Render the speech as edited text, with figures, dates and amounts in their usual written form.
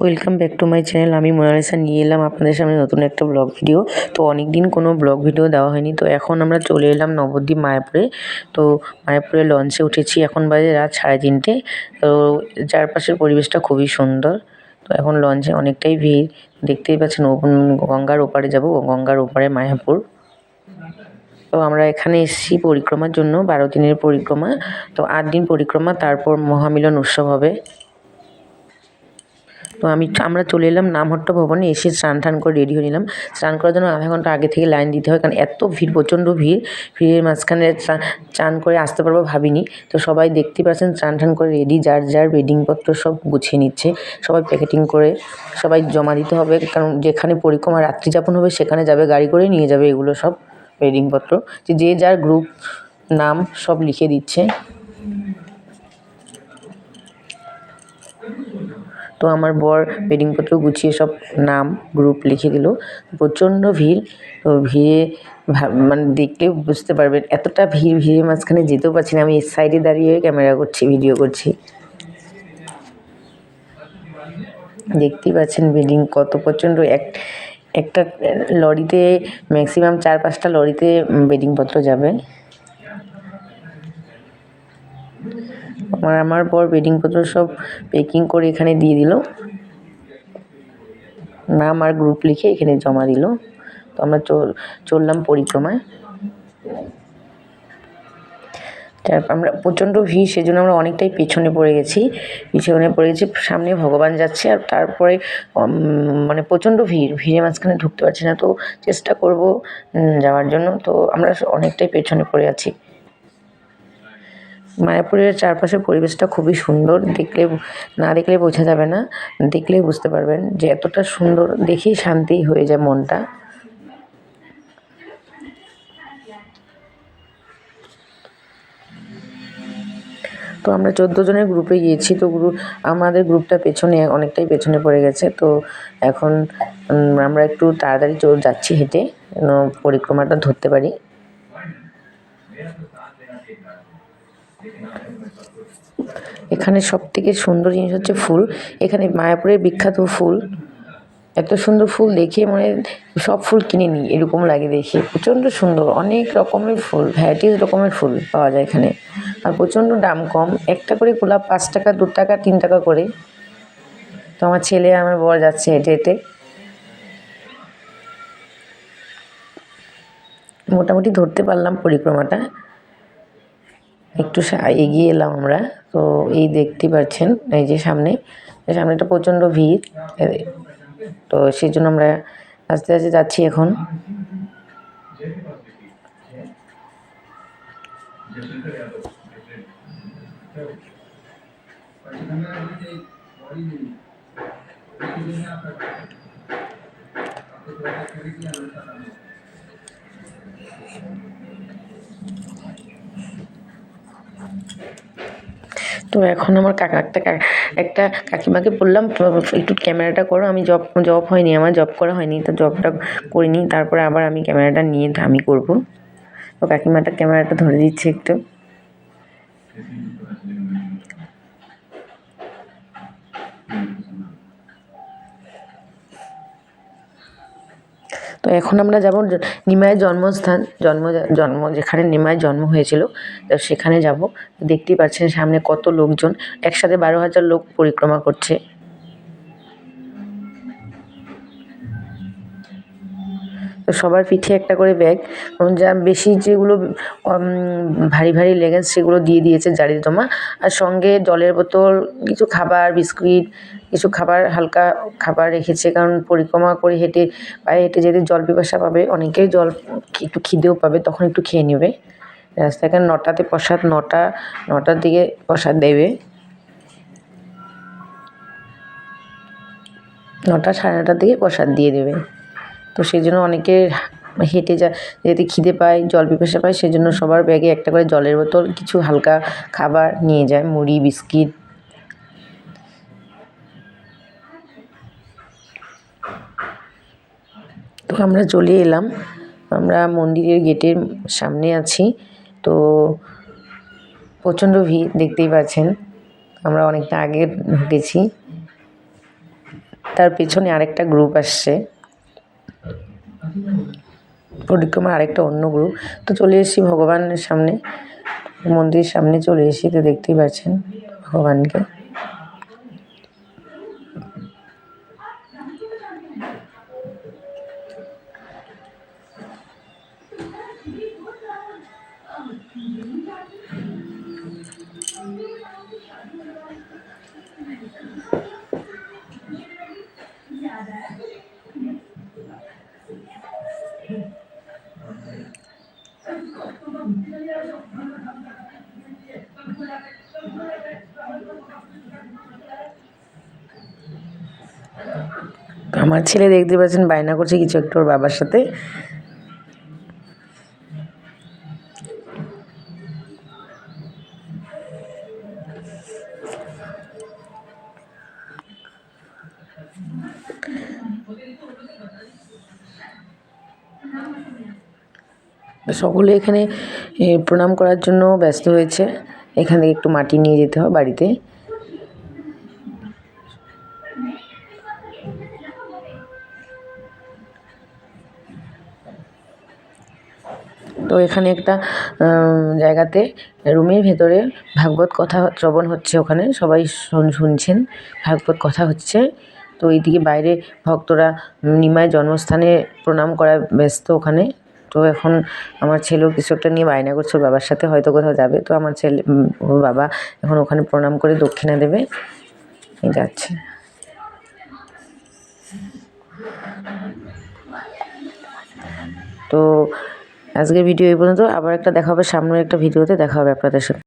Welcome back to my channel. আমি Mona Lisa নিয়ে এলাম আপনাদের সামনে নতুন একটা ব্লগ ভিডিও। তো অনেক দিন কোনো ব্লগ ভিডিও দেওয়া হয়নি, তো এখন আমরা চলে এলাম নবদ্বীপ মায়াপুরে। তো মায়াপুরে লঞ্চে উঠেছি, এখন বাজে রাত 3:30। তো চারপাশের পরিবেশটা খুবই সুন্দর। তো এখন লঞ্চে অনেকটাই ভিড়, দেখতেই পাচ্ছেন। গঙ্গার ওপারে যাব, গঙ্গার ওপারে মায়াপুর। তো আমরা এখানে এসেছি পরিক্রমার জন্য, 12 দিনের পরিক্রমা। তো 8 দিন পরিক্রমা, তারপর মহামিলন উৎসব হবে। তো আমরা চলে এলাম নামহট্ট ভবনে। এসে স্নান করে রেডি হয়ে নিলাম। স্নান করার জন্য আধা ঘন্টা আগে থেকে লাইন দিতে হয়, কারণ এত ভিড়, প্রচণ্ড ভিড়। ভিড়ের মাঝখানে স্নান করে আসতে পারবো ভাবিনি। তো সবাই দেখতেই পাচ্ছেন স্নান করে রেডি, যার যার বেডিংপত্র সব গুছিয়ে নিচ্ছে। সবাই প্যাকেটিং করে সবাই জমা দিতে হবে, কারণ যেখানে পরিক্রমা রাত্রি যাপন হবে সেখানে যাবে, গাড়ি করে নিয়ে যাবে এগুলো সব বেডিংপত্র। যে যার গ্রুপ নাম সব লিখে দিচ্ছে। তো আমার বর বেডিংপত্র গুছিয়ে সব নাম গ্রুপ লিখে দিল। প্রচণ্ড ভিড়। তো ভিড়ে মানে দেখলে বুঝতে পারবেন, এতটা ভিড়ের মাঝখানে যেতেও পারছি না। আমি এই সাইডে দাঁড়িয়ে ক্যামেরা করছি, ভিডিও করছি। দেখতেই পাচ্ছেন বেডিং কত প্রচণ্ড। একটা লরিতে ম্যাক্সিমাম 4-5টা লরিতে বেডিংপত্র যাবে। আমার বর বেডিংপত্র সব প্যাকিং করে এখানে দিয়ে দিল, নাম আর গ্রুপ লিখে এখানে জমা দিল। তো আমরা চললাম পরিক্রমায়। তারপর আমরা প্রচণ্ড ভিড়, সেজন্য আমরা অনেকটাই পিছনে পড়ে গেছি। সামনে ভগবান যাচ্ছে, আর তারপরে মানে প্রচণ্ড ভিড়ের মাঝখানে ঢুকতে পারছি না। তো চেষ্টা করব যাওয়ার জন্য। তো আমরা অনেকটাই পেছনে পড়ে আছি। মায়াপুরের চারপাশের পরিবেশটা খুবই সুন্দর, না দেখলে বোঝা যাবে না, দেখলেই বুঝতে পারবেন যে এতটা সুন্দর। দেখেই শান্তি হয়ে যায় মনটা। তো আমরা 14 জনের গ্রুপে গিয়েছি। তো আমাদের গ্রুপটা অনেকটাই পেছনে পড়ে গেছে। তো এখন আমরা একটু তাড়াতাড়ি যাচ্ছি হেঁটে, যেন পরিক্রমাটা ধরতে পারি। এখানে সবথেকে সুন্দর জিনিস হচ্ছে ফুল। এখানে মায়াপুরের বিখ্যাত ফুল। এত সুন্দর ফুল দেখে মনে সব ফুল কিনে নিই এরকম লাগে দেখে। প্রচণ্ড সুন্দর, অনেক রকমের ফুল, ভ্যারাইটিস রকমের ফুল পাওয়া যায় এখানে। আর প্রচণ্ড দাম কম, একটা করে গোলাপ 5 টাকা, 2 টাকা, 3 টাকা করে। তো আমার ছেলে আমার বর যাচ্ছে হেঁটে হেঁটে। মোটামুটি ধরতে পারলাম পরিক্রমাটা। একটু এগিয়ে এলাম আমরা। তো এই দেখতে পাচ্ছেন, এই যে সামনেটা প্রচণ্ড ভিড়। তো সেই জন্য আমরা আস্তে আস্তে যাচ্ছি এখন। তো এখন আমার একটা কাকিমাকে বললাম, একটু ক্যামেরাটা করো। আমি জব হয়নি, আমার জব করা হয়নি, তো জবটা করিনি। তারপরে আবার আমি ক্যামেরাটা নিয়ে আমি করব। তো কাকিমাটা ক্যামেরাটা ধরে দিচ্ছে একটু। তো এখন আমরা যাব নিমাইয়ের জন্মস্থান, যেখানে নিমাইয়ের জন্ম হয়েছিল, তো সেখানে যাব। দেখতেই পাচ্ছেন সামনে কত লোকজন, একসাথে 12,000 লোক পরিক্রমা করছে। তো সবার পিঠে একটা করে ব্যাগ, যা বেশি যেগুলো ভারী ভারী লেগেজ সেগুলো দিয়ে দিয়েছে গাড়ির জমা। আর সঙ্গে জলের বোতল, কিছু খাবার, বিস্কুট, কিছু খাবার, হালকা খাবার রেখেছে, কারণ পরিক্রমা করে পায়ে হেঁটে যেতে জল পিপাসা পাবে অনেকেই, একটু খিদেও পাবে, তখন একটু খেয়ে নেবে। রাস্তায় 9টাতে প্রসাদ, 9টার দিকে প্রসাদ দেবে। 9টা, 9:30 দিকে প্রসাদ দিয়ে দেবে। তো সেই জন্য অনেকে হেঁটে যেতে খিদে পায়, জল পিপাসা পায়, সেজন্য সবার ব্যাগে একটা করে জলের বোতল, কিছু হালকা খাবার নিয়ে যায়, মুড়ি, বিস্কিট। তো আমরা চলে এলাম, আমরা মন্দিরের গেটের সামনে আছি। তো প্রচণ্ড ভিড়, দেখতেই পাচ্ছেন। আমরা অনেকটা আগে ঢুকেছি। তার পেছনে আরেকটা গ্রুপ আসছে, পরিক্রমার আরেকটা অন্য গ্রুপ। তো চলে এসেছি ভগবানের সামনে, মন্দিরের সামনে চলে এসেছি। তো দেখতেই পাচ্ছেন ভগবানকে। আমার ছেলে দেখতে পাচ্ছেন বায়না করছে কিছু একটু ওর বাবার সাথে। সকলে এখানে প্রণাম করার জন্য ব্যস্ত হয়েছে। এখান থেকে একটু মাটি নিয়ে যেতে হয় বাড়িতে। তো এখানে একটা জায়গাতে রুমের ভেতরে ভাগবত কথা শ্রবণ হচ্ছে, ওখানে সবাই শুনছেন, ভাগবত কথা হচ্ছে। তো এইদিকে বাইরে ভক্তরা নিমাই জন্মস্থানে প্রণাম করা ব্যস্ত ওখানে। তো এখন আমার ছেলেও কিছু একটা নিয়ে বায়না করছে ওর বাবার সাথে, হয়তো কোথাও যাবে। তো আমার ছেলে ওর বাবা এখন ওখানে প্রণাম করে দক্ষিণা দেবে, যাচ্ছে। তো আজকের ভিডিও এই পর্যন্ত। আবার একটা দেখা হবে সামনের একটা ভিডিওতে, দেখা হবে আপনাদের সাথে।